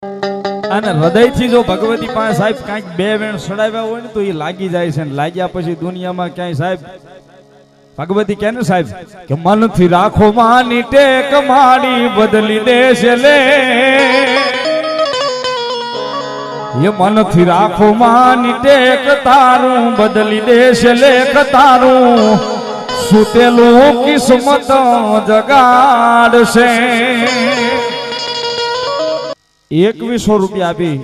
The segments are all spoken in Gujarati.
અને હૃદયથી જો ભગવતી પાસે સાહેબ કાંઈક બે વેણ સડાવ્યા હોય ને તો એ લાગી જાય છે, ને લાગ્યા પછી દુનિયામાં ક્યાંય સાહેબ ભગવતી કે ને સાહેબ કે મનથી રાખો માની ટેક માડી બદલી દેશે લે, એ મનથી રાખો માની ટેક તારું બદલી દેશે લેખ તારું, સુતેલું કિસ્મત જગાડશે। 2100 રૂપિયા આપી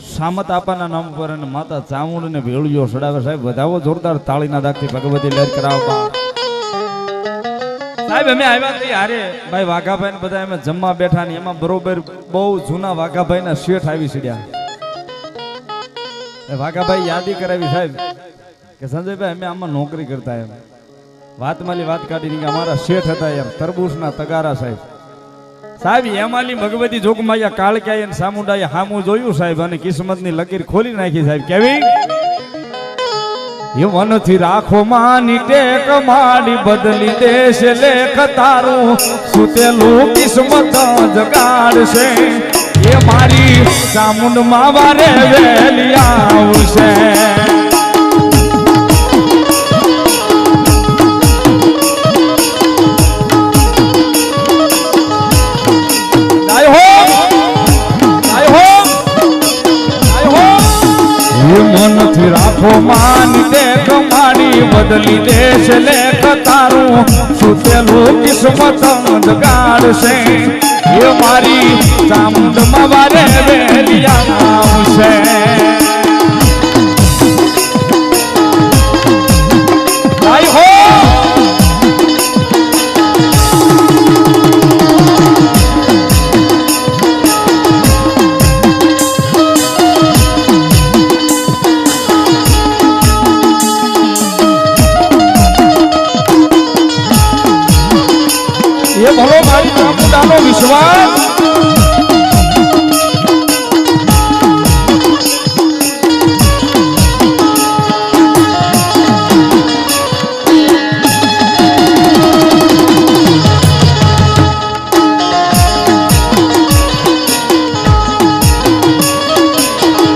સામત આપાના નામ પર અને માતા ચામુંડ ને ભેળિયો સડાવે સાહેબ, વધાવો જોરદાર તાળીના દાખથી ભગવતી લહેર કરાવવા સાહેબ। અમે આવ્યા તો હારે ભાઈ વાઘાભાઈ ને બધા અમે જમવા બેઠા ને એમાં બરોબર બહુ જૂના વાઘાભાઈ ના શેઠ આવી સીડ્યા। વાઘાભાઈ યાદી કરાવી સાહેબ કે સંજયભાઈ અમે આમાં નોકરી કરતા એમ, વાતમાલી વાત કાઢી કે અમારા શેઠ હતા એમ, તરબૂચના તગારા સાહેબ। સાહેબ એમાલી ભગવતી જોગમાયા કાળક્યા અને સામુંડાએ હામું જોયું સાહેબ, અને કિસ્મતની લકીર ખોલી નાખી સાહેબ। કેવી એ મનથી રાખો માની ટેક માડી બદલી દેશે લેખ તારું, સુતેલું કિસ્મત જગાડશે, એ મારી ચામુંડ માં વારે વેલી આવશે। મનથી રાખો માની ટેક માડી બદલી દેશે લેખ તારું, સુતેલું કિસ્મત જગાડશે, એ મારી ચામુંડ માં વારે વેલી આવશે। એ ભલો મારી ચામુંડાનો વિશ્વાસ,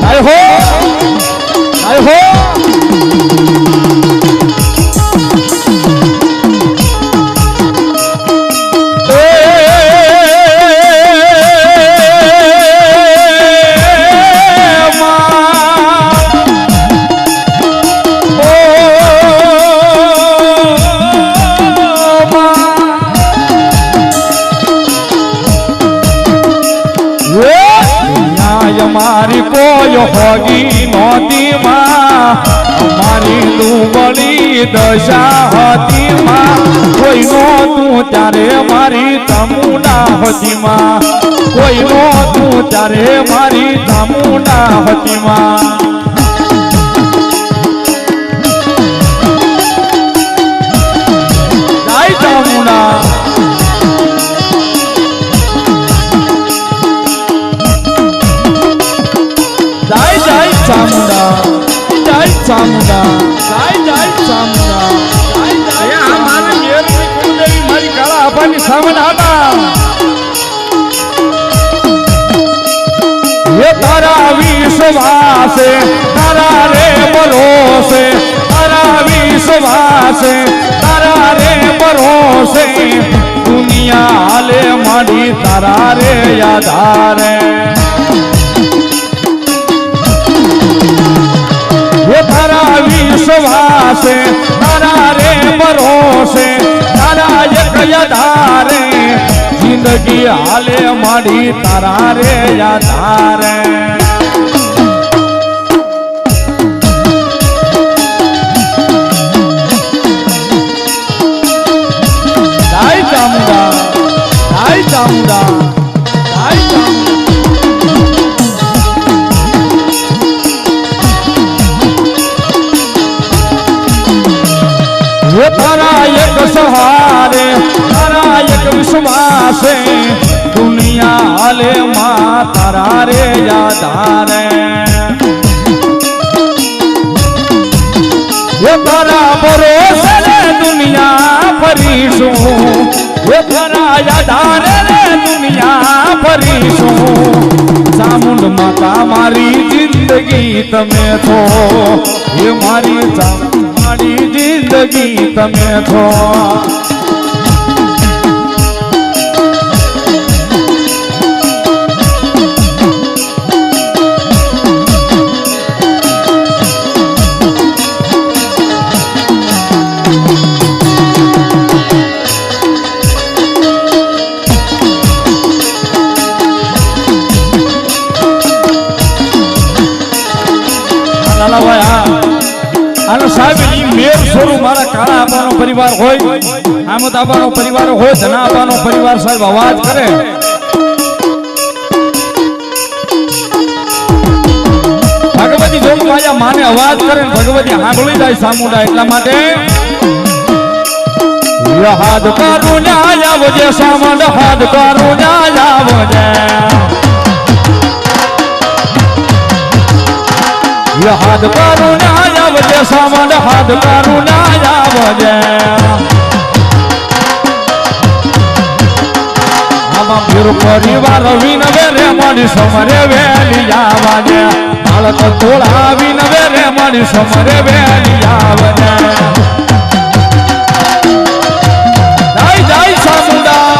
આય હો આય હો મારી કોઈ હોગી નહોતી માં, મારી દુબળી દશા હતી માં, કોઈ નહોતું ત્યારે મારી ચામુંડા હતી માં, કોઈ નહોતું ત્યારે મારી ચામુંડા હતી માં। જય ચામુંડા, ચામુંડા જય ચામુંડા, જય જય ચામુંડા, જય જય મારી મેરની કુળદેવી મારી કાળા આભાની સામન આતા, એ તારા વિશ્વાસે તારા રે ભરોસે, તારા વિશ્વાસે તારા રે ભરોસે, દુનિયા હાલે માડી તારા રે આધારે, તારા વિશ્વાસે તારા રે ભરોસે, તારા એક આધારે, જિંદગી હાલે માડી તારા રે આધારે। જય ચામુંડા, જય ચામુંડા, જય ચામુંડા। તારા એક સહારે તારા એક વિશ્વાસે, દુનિયા હાલે માં તારા રે આધારે, એ તારા ભરોસે રે દુનિયા ફરીશું, એ તારા આધારે રે દુનિયા ફરીશું, ચામુંડ માતા મારી જિંદગી તમે છો એ મારી મારી જિંદગી તમે છો મારા કાળા આબાનો પરિવાર હોય આમદ આબાનો પરિવાર હોય ધના આબાનો પરિવાર સાહેબ અવાજ કરે ભગવતી જોગમાયા માને અવાજ કરે ભગવતી સાંભળી જાય સામુંડા એટલા માટે હાથ કરું આવજે સામંડ હાથ કરું આવજે હાથ કરું આવજે સામંડ હાથ કરું આવજે આમાં પીર પરિવાર વિનવે રે મારી સમરે વેલી આવજે બાળક તોળા વિનવે રે મારી સમરે વેલી આવજે જય જય સામુંડા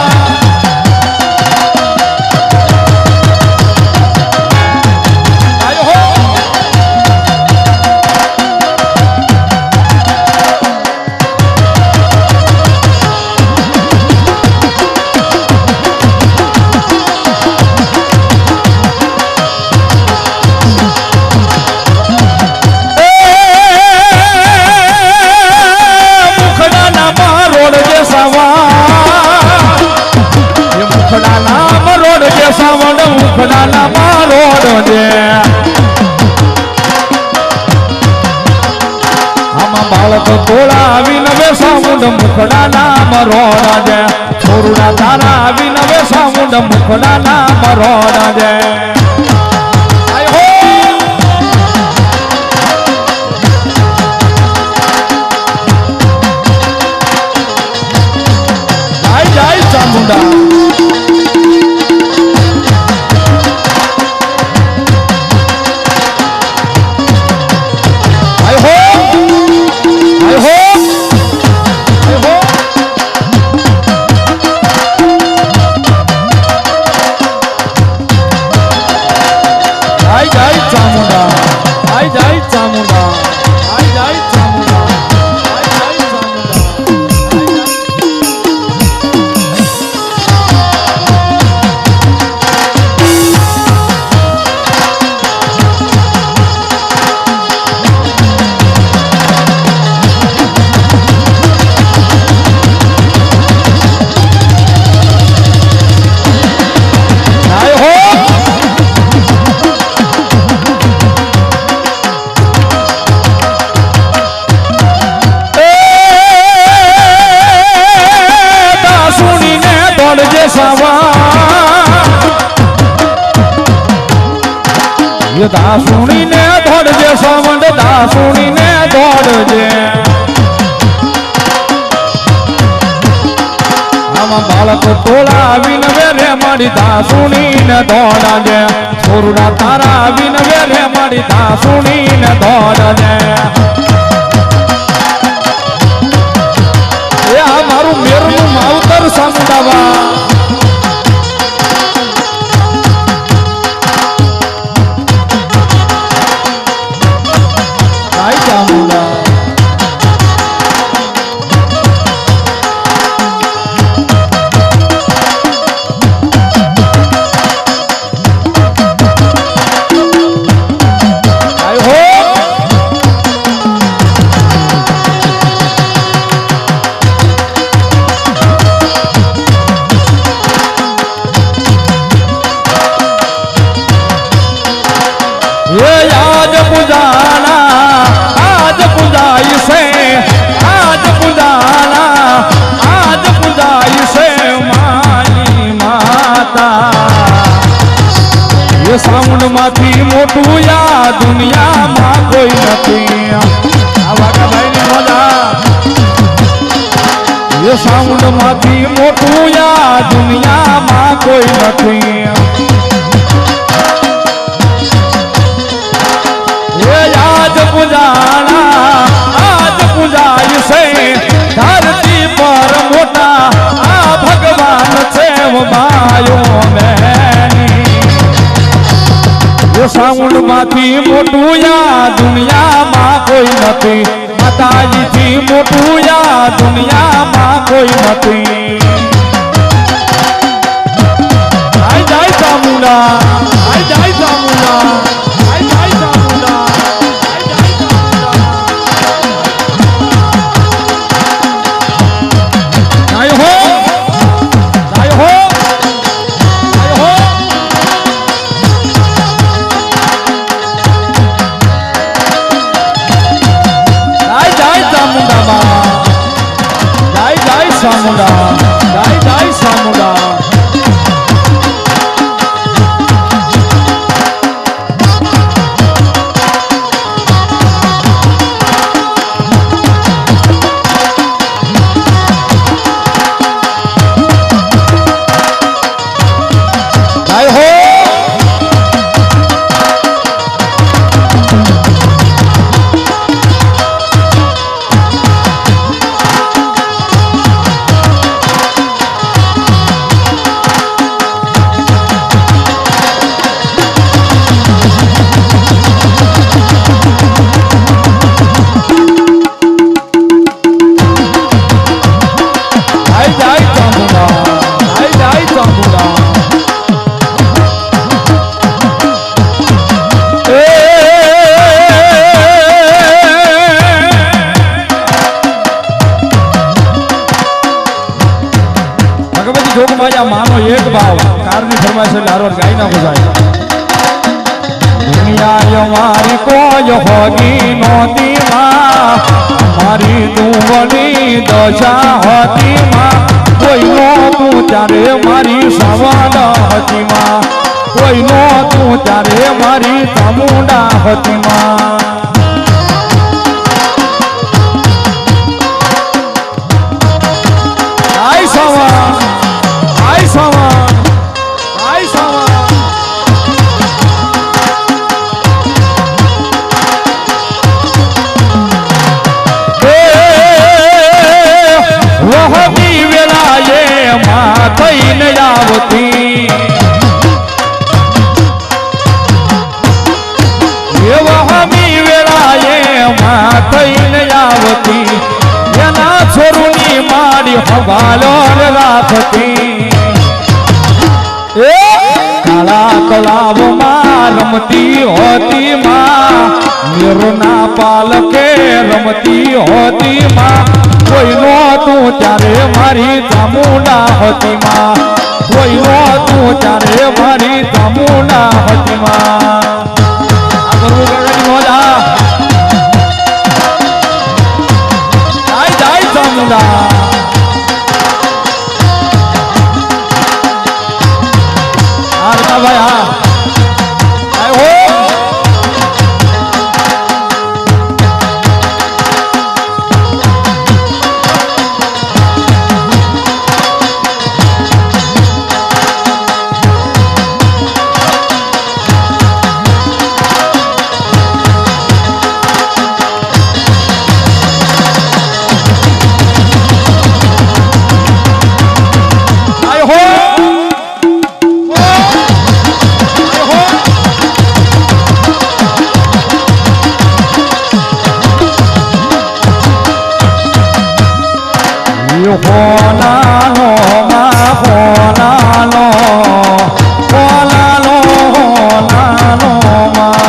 તોળા આવીને સામુંડ મુખડા નામ રોડા દે છોરુડા તારા આવીને સામુંડ મુખડા નામ રોડા દે જય જય ચામુંડા દાસુણીને દોડજે સામંડ દાસુણીને દોડજે આમાં બાળક તોળા આવીને રે મારી દાસુણીને દોડજે છોરુડા તારા આવીને રે મારી દાસુણીને દોડજે એ આ મારું મેરનું માવતર સામુંડાવા સાઉન્ડ માંથી મોટું યા દુનિયામાં કોઈ નથી આ વાઘાભાઈ ની મજા એ સાઉન્ડ માંથી મોટું યા દુનિયામાં કોઈ નથી આયો મેની સાઉન્ડ માંથી મોટું યા દુનિયામાં કોઈ નથી માતાજી થી મોટું યા દુનિયામાં કોઈ નથી આઈ જાય ચામુંડા આઈ જાય ચામુંડા આઈ જાય ચામુંડા આઈ જાય ચામુંડા આય હો આય હો આય હો આઈ જાય ચામુંડા બા જાય જાય ચામુંડા જાય જાય ચામુંડા માનો એક ભાવ કારની ફરમાઈશ એટલે હારવાર ગાઈ નાખો જાય દુનિયા અમારી કોઈ હોગી નોતી માં મારી દુવની દશા હતી માં કોઈ નોતું ત્યારે મારી સવાદ હતી માં કોઈ નોતું ત્યારે મારી ચામુંડા હતી માં આઈ સવા આઈ સવા આઈ સવા વહની વેલાએ માં થઈને આવતી વહની વેલાએ માં થઈને આવતી એના છોરુની મારી હવાલો રાખતી કાળા તળાવમાં રમતી હોતી માં નીરના પાલકે રમતી હોતી માં કોઈ નહોતું ત્યારે મારી ચામુંડા હતી માં કોઈ નહોતું ત્યારે મારી ચામુંડા હતી માં આ કરવું કરવાની મોજા જાય જાય ચામુંડા ભાઈ હા આય હો હોનાનો માં હોનાનો હોનાનો હોનાનો માં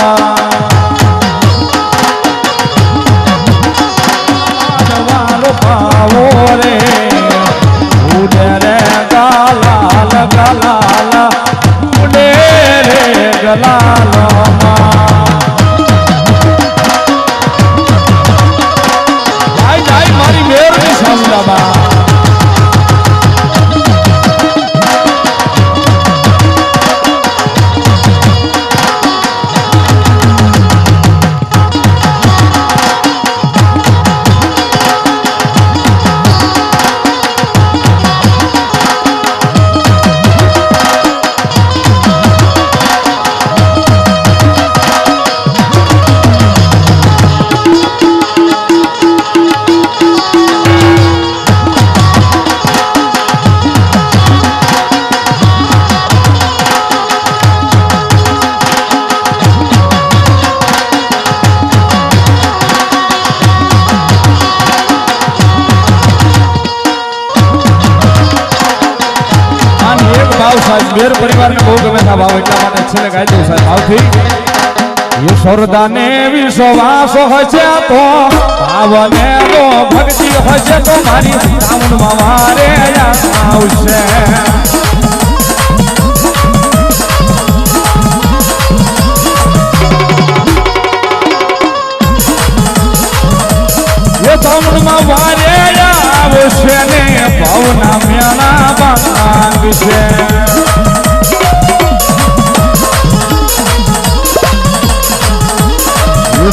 પાવો રે ઉડે રે ગલાલ ગલાલ ઉડે રે ગલાલ જાય જાય મારી મેરની સામુંડામાં પરિવારને બહુ ગમે છે ભાવ એટલા માટે છેલ્લે ગાઈ દઉં સાહેબ ભાવથી ઈશ્વરદાને વિશ્વાસ હશે તો ભાવને તો ભક્તિ હશે તો મારી સામુંડમાં મારે આવશે સામુંડમાં મારે આવશે ને ભાવના મેળા બાંધશે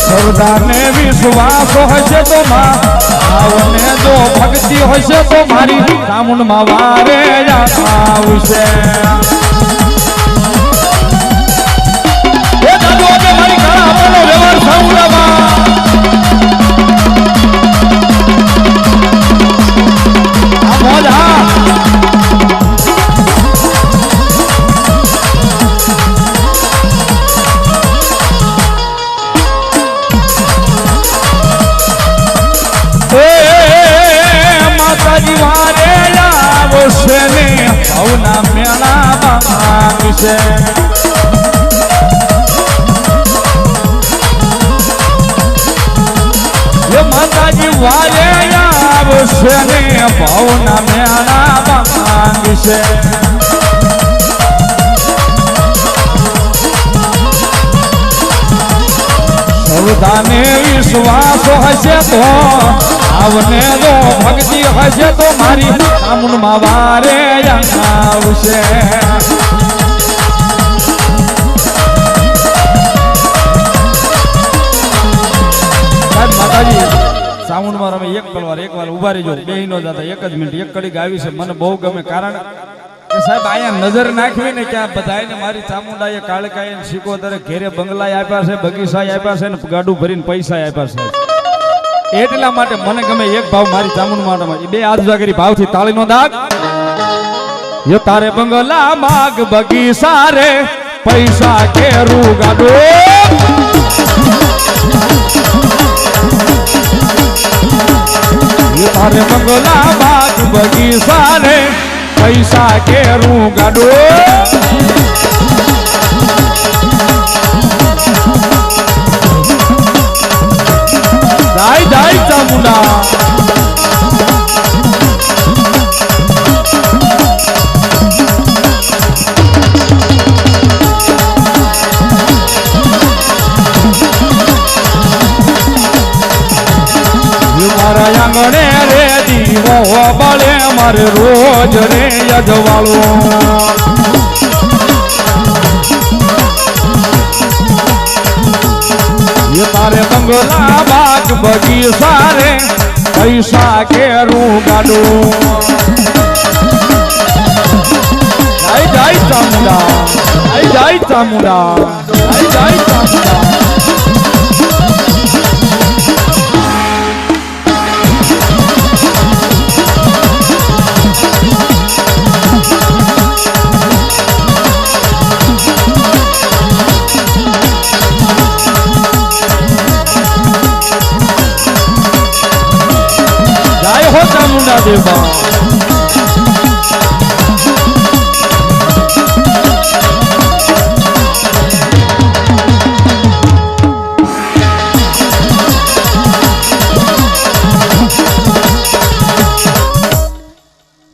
સરદારને વિશ્વાસ હશે તો આવને જો ભક્તિ હશે તો મારી સામુંડમાં વારે આવશે એ દાદુ આપણે મારી કાળા આપેલો વ્યવહાર સામુંડામાં આ મોજ હા ભાવના મેળા બાંધશે માતાજી વારે આવશે ને ભાવના મેળા બાંધશે સૌદાને વિશ્વાસ હશે તો આવને જો ભક્તિ હશે તો મારી સામુંડમાં વારે આવશે માતાજી સામુંડમાં રમે એક વાર ઉભા રહીજો બેહીનો જાતા એક જ મિનિટ એક કડી ગાવી છે મને બહુ ગમે કારણ કે સાહેબ અહીંયા નજર નાખવી ને ક્યાં બધાને મારી ચામુંડાએ કાળકાએ શીકોતરે ઘેરે બંગલા આપ્યા છે બગીચા આપ્યા છે ને ગાડું ભરીને પૈસા આપ્યા છે એટલા માટે મને ગમે એક ભાવ મારી ચામુંડ માટે બે આજુબાજુ ભાવથી તાળીનો દાગ યો તારે બંગલા માગ બગીચા રે પૈસા કેરું ગાડો યો તારે બંગલા માગ બગીચા રે પૈસા કેરું ગાડો જાય ચામુંડા મારા આંગણે રે દીવો બળે મારે રોજ રે યજવાળો ये तारे बंगला बाग बगीचा रे पैसा केरू गाडू जाय चामुंडा जाय चामुंडा जाय चामुंडा चामुंडा देवा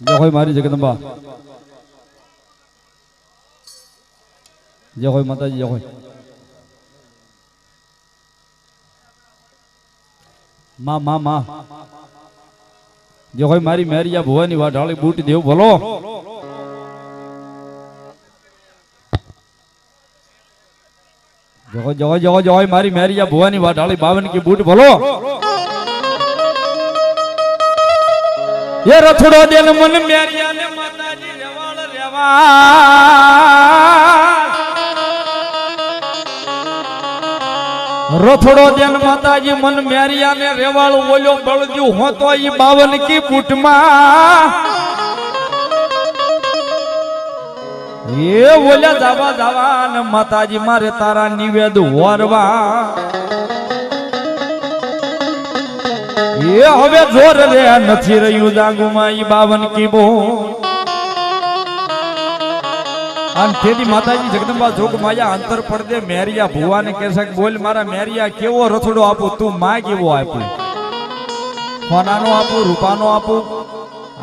जय होय मारी जगदंबा जय होय माताजी जय होय माँ माँ माँ जो मारी मेरिया भुवानी वाढाळी बूटी देव बोलो जो जो जो जो मारी मेरिया भुवानी वाढाळी 52 की बूट बोलो ये रथड़ो देन मन मेरिया ने माताजी रेवाल रेवा रथड़ो देन माताजी मन मेरिया ने रेवाल बोलो बळजू हो तो ई 52 की बूट मा ये बोल्या जावा जावा न माताजी मारे तारा निवेद वरवा ये हवे जोर रे नथी रह्यु जागुमा ई 52 की बो અને તેથી માતાજી જગદંબા જોગ માયા અંતર પડદે મેરિયા ભુવાને કહેશે કે બોલ મારા મેરિયા કેવો રથડો આપું તું માં કેવો આપું સોનાનો આપું રૂપાનો આપું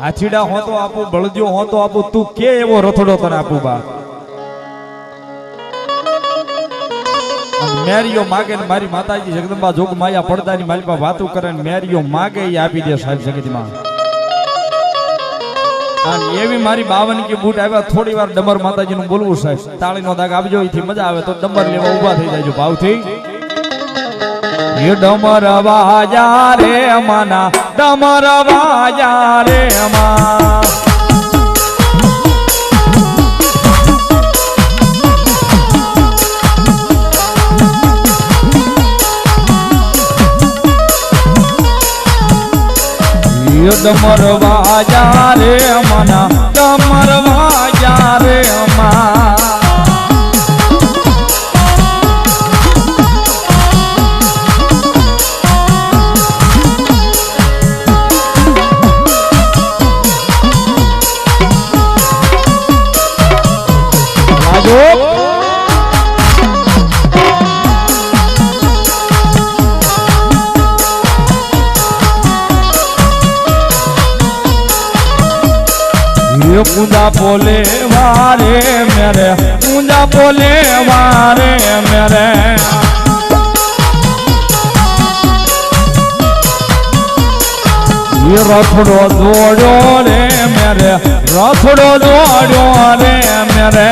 આછીડા હોતો આપું બળદિયો હોતો આપું તું કે એવો રથડો તને આપું બા મેરિયો માગે ને મારી માતાજી જગદંબા જોગ માયા પડદાની મારી પાસે વાતું કરે ને મેરિયો માગે એ આપી દે સાહેબ જગતમાં અને એવી મારી 52 કે બૂટ આવ્યા થોડી વાર ડમર માતાજીનું બોલવું સાહેબ તાળીનો દાગ આપજો એથી મજા આવે તો ડમર લેવા ઊભા થઈ જાયજો ભાવથી એ ડમર વાજા રે માના ડમર વાજા રે મા ડમર વાજા રે મના ડમર વાજા રે મા पूजा बोले वारे मेरे पूजा बोले वारे मेरे ये रथड़ो दौड़ो रे मेरे रथड़ो दौड़ो रे मेरे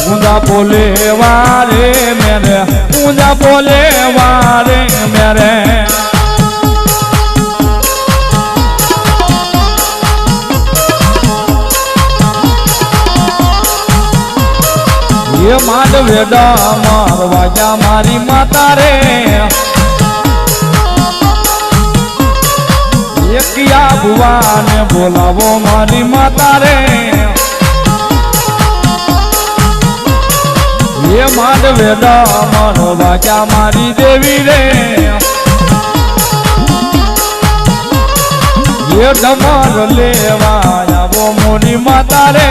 पूजा बोले वारे मेरे पूजा बोले वारे मेरे ये माधवेडा मारवाजा मारी माता रे किया बुआ ने बोलावो मारी माता रे ये माधवेडा मारो वाजा मारी देवी रे ये डमर लेवा वो मोरी माता रे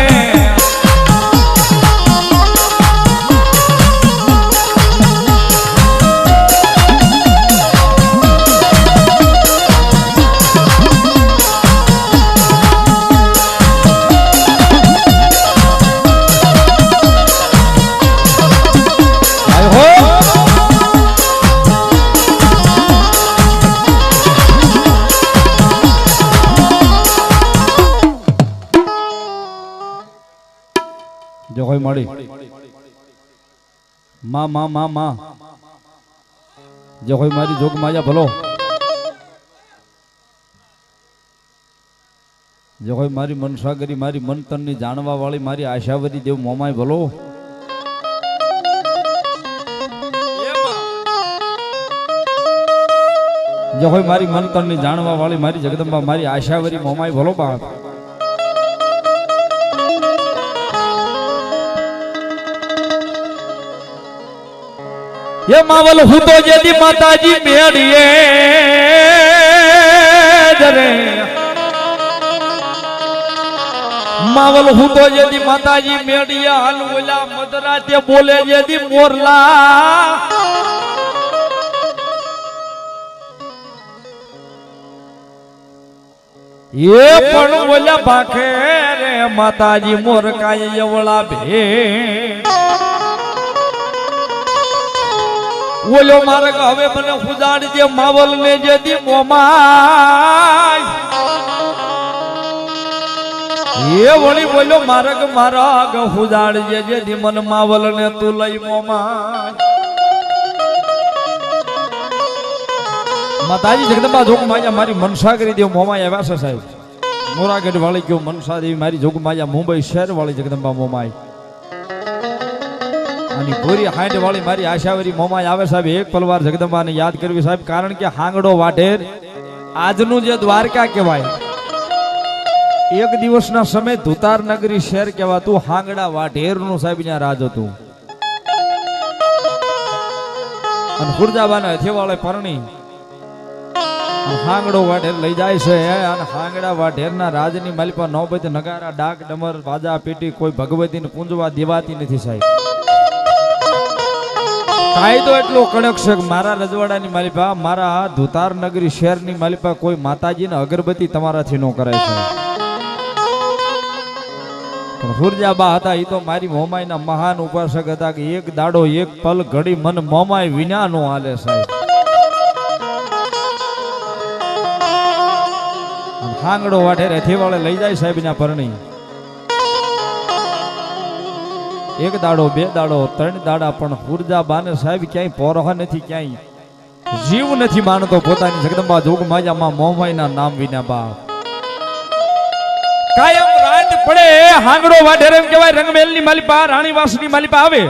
जो कोई मड़ी माँ माँ माँ माँ जो कोई मारी जोग माया भलो जो कोई मारी मनसागरी मारी मन तन नी जानवा वाली मारी आशावरी देव मोमाय भलो जो कोई मारी मन तन नी जानवा वाली मारी जगदंबा मारी आशावरी मोमाय भलो बाप ये मावल हूँ तो यदि माताजी मेड़िए जरे मावल हूँ तो यदि माताजी मेड़िया हलवला मदरा ते बोले यदि मोरला ये पण बोला भाखे रे माताजी मोर का यवला भे बोलो मारे हवे मने खुदाड़ दे मावल ने जदी मोमाय ये वणी बोलो मारग माराग खुदाड़ जे जदी मन मावल ने तू लई मोमाय माताजी जगदंबा जोग माया मारी मनसा करी देव मोमाय आव्या छे साहेब મોરાગઢ વાળી કયો મનસા દેવી મારી જોગમાયા મુંબઈ શહેર વાળી જગદંબા મોમાઈ અને પૂરી હાંડ વાળી મારી આશાવરી મોમાઈ આવે સાહેબ એક પલવાર જગદંબાને યાદ કરવી સાહેબ કારણ કે હાંગડો વાઢેર આજનું જે દ્વારકા કહેવાય એક દિવસના સમય ધુતાર નગરી શહેર કહેવાતું હાંગડા વાઢેરનું સાહેબ ત્યાં રાજ હતું અને ખુરજાબાના હથેવાળે પરણી હાંગડો વાઢેર લઈ જાય છે અને હાંગડા વાઢેરના રાજની માલિપા નોબત નગારા ડાક ડમર બાજા પેટી કોઈ ભગવતીને પૂંજવા દેવાતી નથી સાહેબ કાયદો એટલો કડક છે મારા રજવાડાની માલિપા મારા ધુતાર નગરી શહેરની માલિપા કોઈ માતાજીને અગરબત્તી તમારાથી નો કરાય છે પણ હુરજાબા હતા એ તો મારી મોમાઈના મહાન ઉપાસક હતા કે એક દાડો એક પલ ઘડી મન મોમાઈ વિના નો હાલે સાહેબ હાંગડો વાઢેર હથેવાળે લઈ જાય સાહેબ ના પરણી એક દાડો બે દાડો ત્રણ દાડા પણ હુરજાબાને સાહેબ ક્યાંય પોરહ નથી ક્યાંય જીવ નથી માનતો પોતાની જગદંબા જોગમાયામાં મોમાઈના નામ વિના બાપ કાયમ રાત પડે હાંગડો વાઢેર એમ કહેવાય રંગમેલની માલિપા રાણીવાસની માલિપા આવે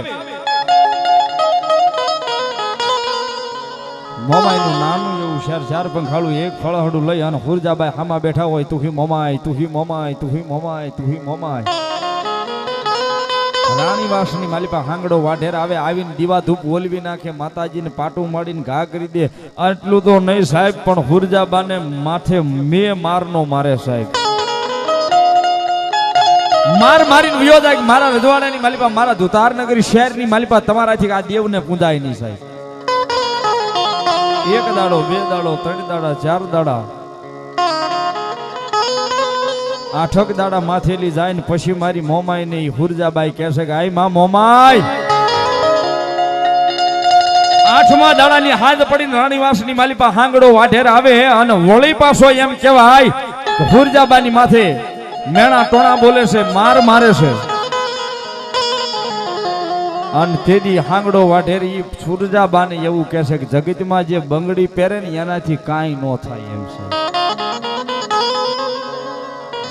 મોમાઈનું નાનું એવું ચાર પંખાળું એક ફળહડું લઈ અને હુરજાબાઈ હામાં બેઠા હોય તુહી મોમાઈ તુહી મોમાઈ તુહી મોમાઈ તુહી મોમાઈ રાણીવાસની માલિપા હાંગડો વાઢેર આવે આવીને દીવા ધૂપ ઓલવી નાખે માતાજીને પાટું માડીને ઘા કરી દે આટલું તો નહીં સાહેબ પણ હુરજાબાને માથે મારનો મારે સાહેબ મારીને વિયો જાય મારા રજવાડાની માલિપા મારા ધુતારનગરી શહેરની માલિપા તમારાથી આ દેવને પૂંજાય નહીં સાહેબ એક દાડો બે દાડો ત્રણ દાડા ચાર દાડા આઠક દાડા માથેલી જાય ને પછી મારી મોમાઈ ને હુરજાબાઈ કહેશે કે આઈ માં મોમાઈ આઠમા દાડાની હાજ પડીને રાણીવાસની માલિપા હાંગડો વાઢેર આવે અને વળી પાછો એમ કહેવાય કે હુરજાબાની માથે મેણા ટોણા બોલે છે મારે છે અને તેદી હાંગડો વાઢેર ઈ હુરજાબાને એવું કહેશે કે જગતમાં જે બંગડી પહેરે ને એનાથી કાંઈ ન થાય એમ છે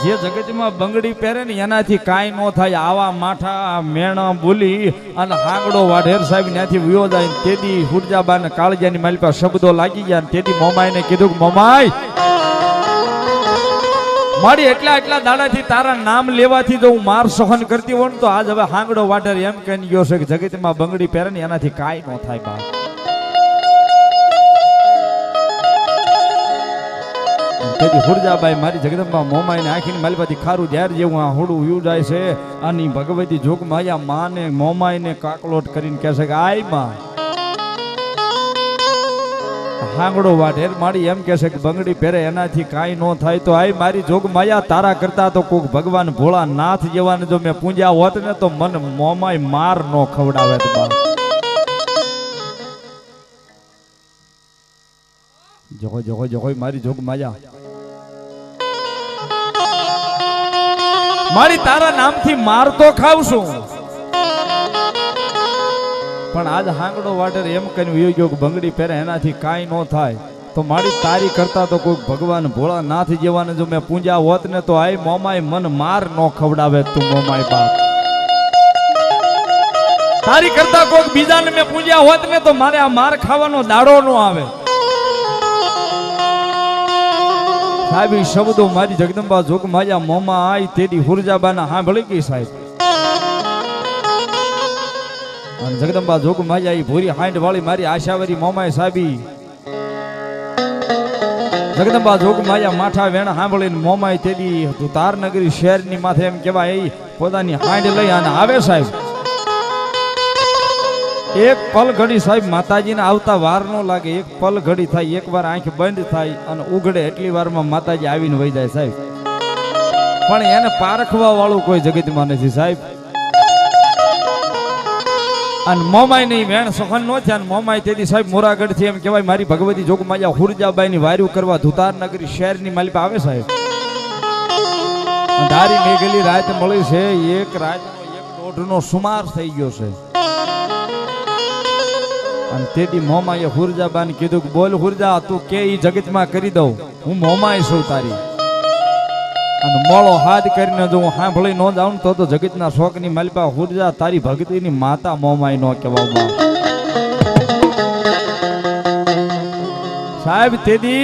જે જગતમાં બંગડી પહેરે ને એનાથી કાંઈ ન થાય આવા માઠા મેણા બોલી અને હાંગડો વાઢેર સાહેબ ત્યાંથી વિયો જાય તેદી હુરજાબાને કાળજાની માલિપા શબ્દો લાગી ગયા તેદી મોમાઈને કીધું કે મોમાઈ મારી એટલા દાડાથી તારા નામ લેવાથી જો હું માર સહન કરતી હોઉં તો આજ હવે હાંગડો વાઢેર એમ કહી ગયો છે કે જગતમાં બંગડી પહેરે ને એનાથી કાંઈ ન થાય બા તેથી હુરજાબાઈ મારી જગદંબા મોમાઈને આખીની માલિપાથી ખારું ઝેર જેવું આ હોડું વ્યુ જાય છે અને ભગવતી જોગમાયા માને મોમાઈને કાકલોટ કરીને કહે છે કે આય માં હાંગડો વાઢેર મારી એમ કહે છે કે બંગડી પહેરે એનાથી કાંઈ ન થાય તો આય મારી જોગમાયા તારા કરતા તો કોક ભગવાન ભોળા નાથ જેવાને જો મેં પૂંજ્યા હોત ને તો મન મોમાઈ માર નો ખવડાવે તો બા જોગો મારી જોગમાયા મારી તારા નામથી માર તો ખાવશું પણ આજ હાંગડો વાઢેર એમ કહીને વયો ગયો કે બંગડી પહેરે એનાથી કાંઈ ન થાય તો મારી તારી કરતા તો કોઈ ભગવાન ભોળા નાથ જેવાને જો મેં પૂંજા હોત ને તો આય મોમાય મન માર ન ખવડાવે તું મોમાય બાપ તારી કરતા કોઈ બીજાને મેં પૂંજા હોત ને તો મારે આ માર ખાવાનો દાડો ન આવે સાહેબ શબ્દો મારી જગદંબા જોગમાયા મોમાં આઈ તેડી હુરજાબાના સાંભળી ગઈ સાહેબ અને જગદંબા જોગમાયા ભૂરી હાંડ વાળી મારી આશાવરી મોમાય સાહેબી જગદંબા જોગમાયા માઠા વેણ સાંભળીને મોમાય તેડી ધુતારનગરી શહેરની માથે એમ કહેવાય પોતાની હાંડ લઈ અને આવે સાહેબ એક પલ ઘડી સાહેબ માતાજીને આવતા વાર નો લાગે એક પલ ઘડી થાય એક વાર આંખ બંધ થાય અને ઉઘડે એટલી વારમાં માતાજી આવીને વહી જાય સાહેબ પણ એને પારખવા વાળું કોઈ જગતમાં નથી સાહેબ અને મોમાઈ નહીં વેણ સહન નો થયા અને મોમાઈ તેથી સાહેબ મોરાગઢ થી એમ કહેવાય મારી ભગવતી જોગમાયા હુરજાબાઈ ની વાર્યું કરવા ધુતારનગરી શહેરની માલિપા આવે સાહેબ ધારી મેઘેલી રાત મળી છે એક રાતનો એક દોઢનો સુમાર થઈ ગયો છે અને તેથી મોમાએ હુરજાબાને કીધું કે બોલ હુરજા તું કે ઈ જગતમાં કરી દઉં હું મોમાય છું તારી અને મોળો હાથ કરીને જો હું સાંભળી ન જાઉં તો જગતના શોકની માલિપા હુરજા તારી ભક્તિની માતા મોમાઈ નો કહેવામાં. સાહેબ તેદી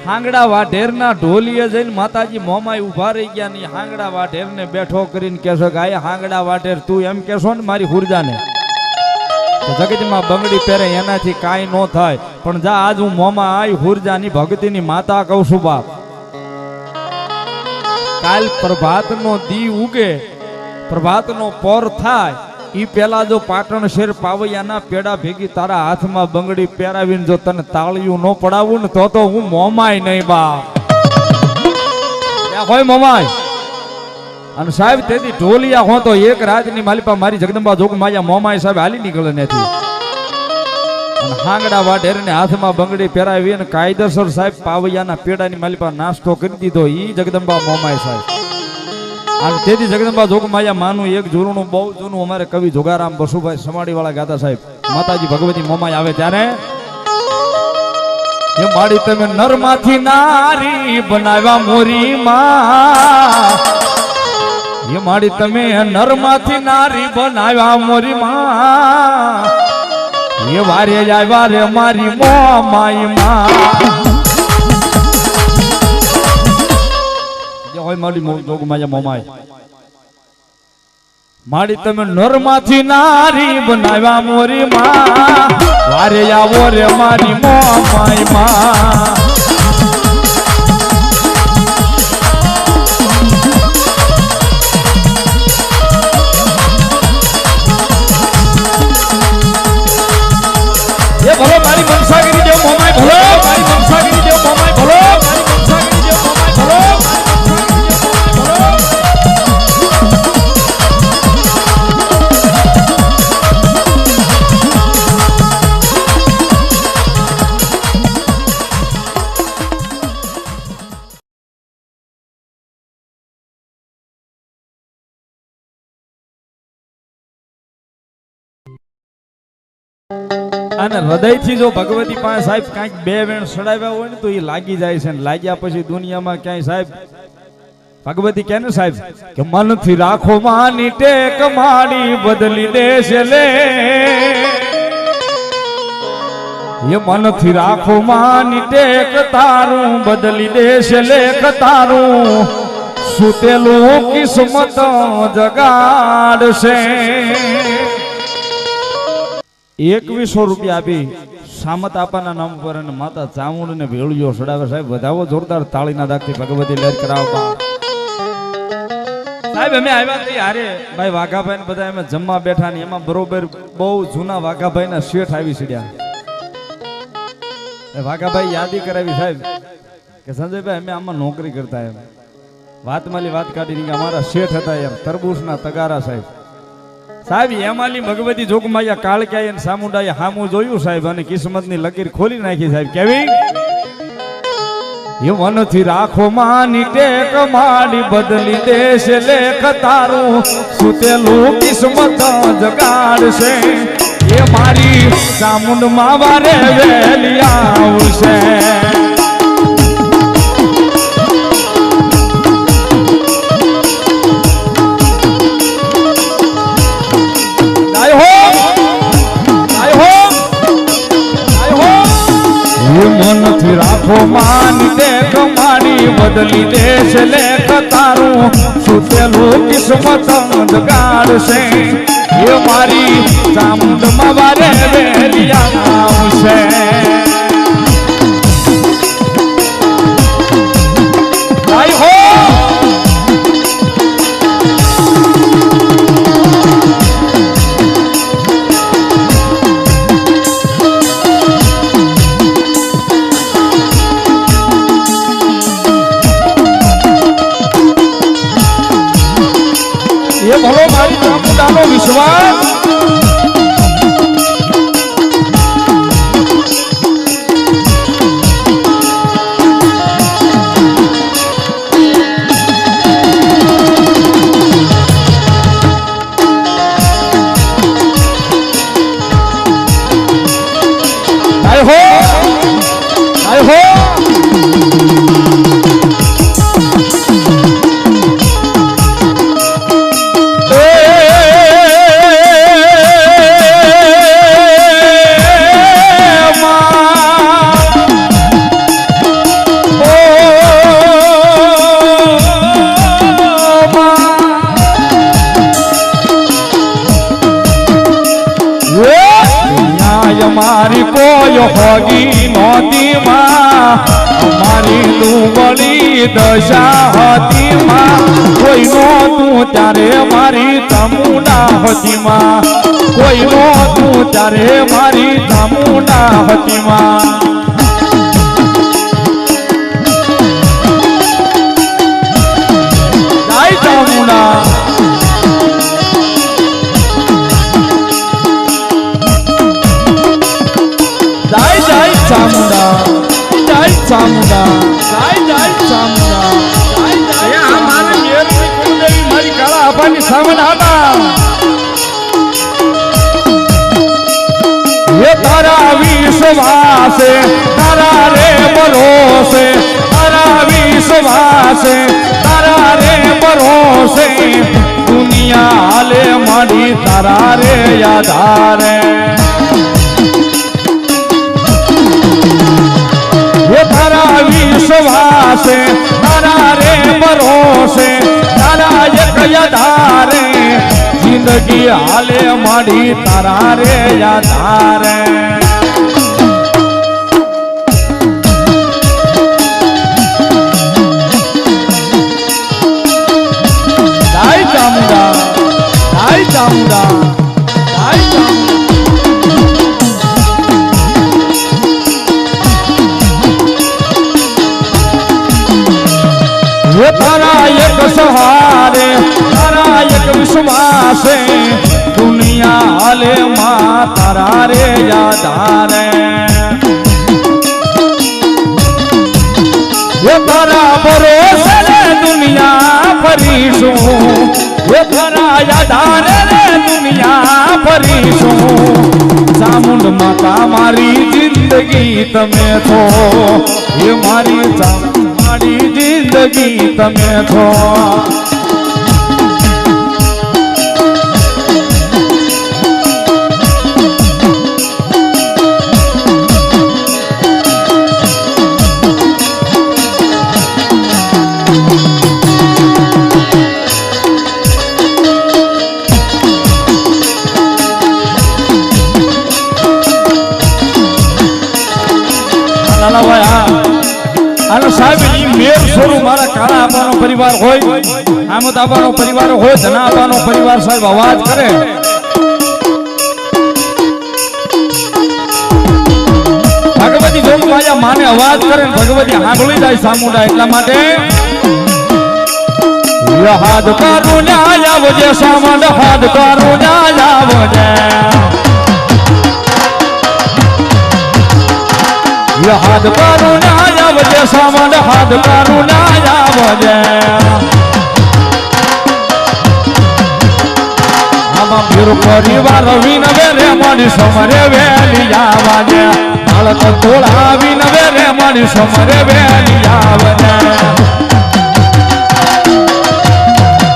હાંગડા વાઢેરના ઢોલીએ જઈને માતાજી મોમાઈ ઉભા રહી ગયા ની હાંગડા વાઢેરને બેઠો કરીને કહેશો કે આ હાંગડા વાઢેર તું એમ કહેશો ને મારી હુરજાને જગતમાં બંગડી પહેરે એનાથી કાંઈ ન થાય પણ જા આજ હું મોમાં આવી હુરજાની ભક્તિની માતા કહું છું બાપ. કાલ પ્રભાતનો દી ઉગે પ્રભાતનો પોર થાય ઈ પેલા જો પાટણ શેર પાવૈયાના પેડા ભેગી તારા હાથમાં બંગડી પહેરાવીને જો તને તાળિયું ન પડાવું ને તો હું મોમાય નહીં બાપ. હોય મોમાય. અને સાહેબ તેથી ઢોલિયા હો તો એક રાતની માલિપા મારી જગદંબા જોગ માયા મોમાય સાહેબ હાલી નીકળે નથી. અને હાંગડા વાઢેરને હાથમાં બંગડી પહેરાવી અને કાયદેસર સાહેબ પાવૈયાના પેડાની માલિપા નાસ્તો કરી દીધો ઈ જગદંબા મોમાય સાહેબ. અને તેથી જગદંબા જોગ માયા માનું એક જૂનું બહુ જૂનું અમારે કવિ જોગારામ બસુભાઈ સમાડી વાળા ગાતા સાહેબ માતાજી ભગવતી મોમાય આવે ત્યારે એ માડી તમે નરમાંથી નારી બનાવ્યા મોરી માં એ માડી તમે નરમાંથી નારી બનાવ્યા મોરી માં એ વારે આવ્યા રે મારી મોમાઈ માં હોય મારી જોગ માયા મોમાઈ માડી તમે નરમાંથી નારી બનાવ્યા મોરી માં વારે આવો રે મારી મોમાઈ માં ભલો મારી મનસાગીરી દેવ મોમાઈ ભલો મારી મનસાગીરી દેવ મોમાઈ ભલો મારી મનસાગીરી દેવ મોમાઈ ભલો અને હૃદયથી જો ભગવતી પાસે સાહેબ કાંઈક બે વેણ સડાવ્યા હોય ને તો એ લાગી જાય છે ને લાગ્યા પછી દુનિયામાં ક્યાંય સાહેબ ભગવતી કે ને સાહેબ કે મનથી રાખો માની ટેક માડી બદલી દેશે લે એ મનથી રાખો માની ટેક તારું બદલી દેશે લેખ તારું સુતેલું કિસ્મત જગાડશે 2100 રૂપિયા આપી સામત આપાના નામ પર અને માતા ચામુંડ ને ભેળિયો સડાવે સાહેબ વધાવો જોરદાર તાળીના દાખથી ભગવતી લેર કરાવવા સાહેબ અમે આવ્યા તઈ હારે ભાઈ વાઘાભાઈ ને બધા અમે જમવા બેઠા ને એમાં બરોબર બહુ જૂના વાઘાભાઈ ના શેઠ આવી સીડ્યા વાઘાભાઈ યાદી કરાવી સાહેબ કે સંજયભાઈ અમે આમાં નોકરી કરતા એમ વાતમાલી વાત કાઢી અમારા શેઠ હતા એમ તરબૂચના તગારા સાહેબ સાહેબ એમાલી ભગવતી જોગમાયા કાળક્યા અને સામુંડાએ હામું જોયું સાહેબ અને કિસ્મતની લકીર ખોલી નાખી સાહેબ કેવી એ મનથી રાખો માની ટેક માડી બદલી દેશે લેખ તારું સુતેલું કિસ્મત જગાડશે એ મારી ચામુંડ માં વારે વેલી આવશે મનથી રાખો માની ટેક માડી બદલી દેશે લેખ તારું સુતેલું કિસ્મત જગાડશે એ મારી ચામુંડમાં વારે વેલી આવશે ભલો મારી ચામુંડાનો વિશ્વાસ જોગી નોતી માં અમારી લુગડી દશા હતી માં કોઈ નોતું ત્યારે મારી ચામુંડા હતી માં કોઈ નોતું ત્યારે મારી ચામુંડા હતી માં જય ચામુંડા ચામુંડા જય ચામુંડા જય ચામુંડા જય આ મારી મેરની કુળદેવી મારી કાળા આભાની સામન હતા હે તારા વિશ્વાસે તારા રે ભરોસે તારા વિશ્વાસે તારા રે ભરોસે દુનિયા હાલે મારી તારા રે આધારે તારા વિશ્વાસે તારા રે ભરોસે તારા એક આધારે જિંદગી હાલે માડી તારા રે આધારે જય ચામુંડા જય ચામુંડા જય ચામુંડા તારા એક સહારે તારા એક વિશ્વાસે દુનિયા હાલે માં તારા રે આધારે તારા ભરોસે રે દુનિયા ફરીશું તારા આધારે રે દુનિયા ફરીશું ચામુંડ માતા મારી જિંદગી તમે છો એ મારી મારી જિંદગી તમે છો આનો સાહેબ ઈ મેર સોરું મારા કાળા આબાનો પરિવાર હોય આમદ આબાનો પરિવાર હોય ધના આબાનો પરિવાર સાહેબ અવાજ કરે ભગવતી જોગમાયા માને અવાજ કરે ભગવતી સાંભળી જાય ચામુંડા એટલા માટે હાથ કરું ન્યાય આવજે સામંડ હાથ કરું ન્યાય આવજે હાથ કરું ન્યાય આવજે સામંડ હાથ કરું ન્યાય આવજે આમાં પીર પરિવાર વિનવે રે મારી સમરે વેલી આવજે બાળક તોળા વિનવે રે મારી સમરે વેલી આવજે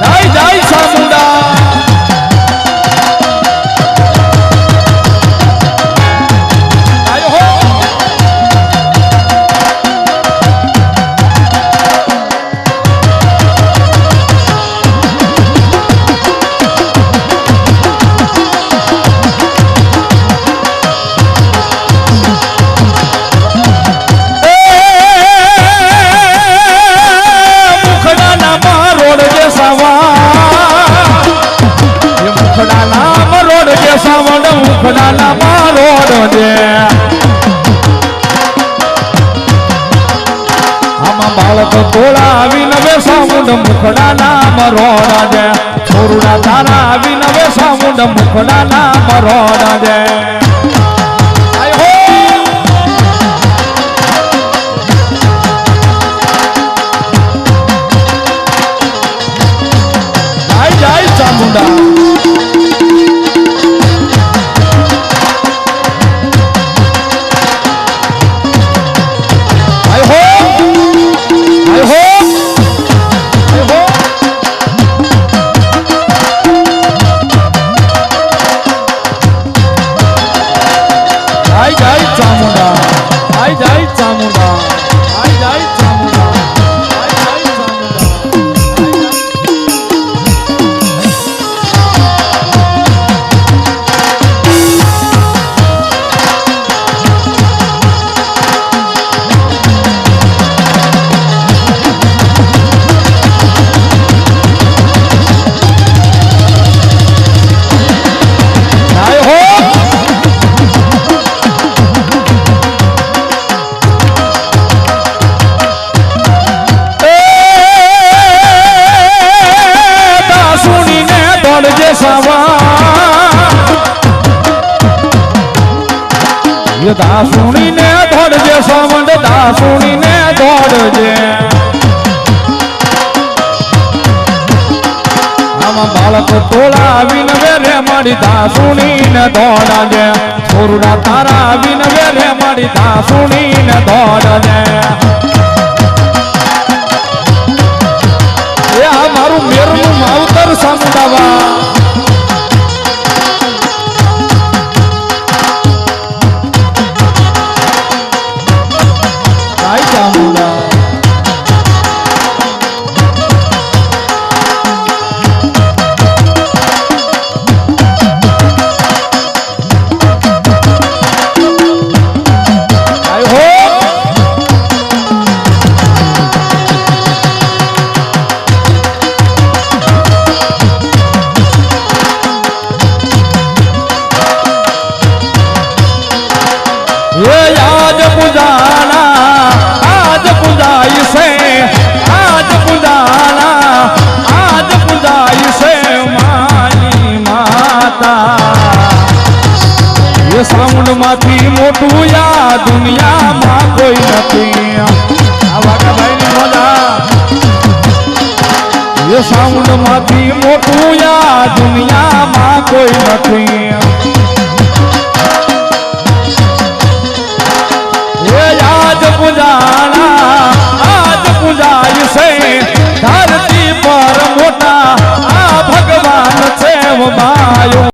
જય જય ચામુંડા બાળક તોળા આવીને સામુંડ મુખડા નામ રોડા દે છોરુડા તારા આવીને સામુંડ મુખડા નામ રોડા દે જય જય ચામુંડા ये दासुणी ने दौड़जे सावंड दासुणी ने दौड़जे आमा बालक तोला आवीन वेरे मारी दासुणी ने दौड़जे छोरुड़ा तारा आवीन वेरे मारी दासुणी ने दौड़जे ये आ मारू मेरनु मावतर सामुदावा आज पुजाई से आज पुजाई से माई माता ये साउंड माथी मोटू या दुनिया में कोई नहीं आवाका भाई ने बोला ये साउंड माथी मोटू या दुनिया में कोई नहीं आज पुजाई से धरती पर मोटा आ भगवान से मायो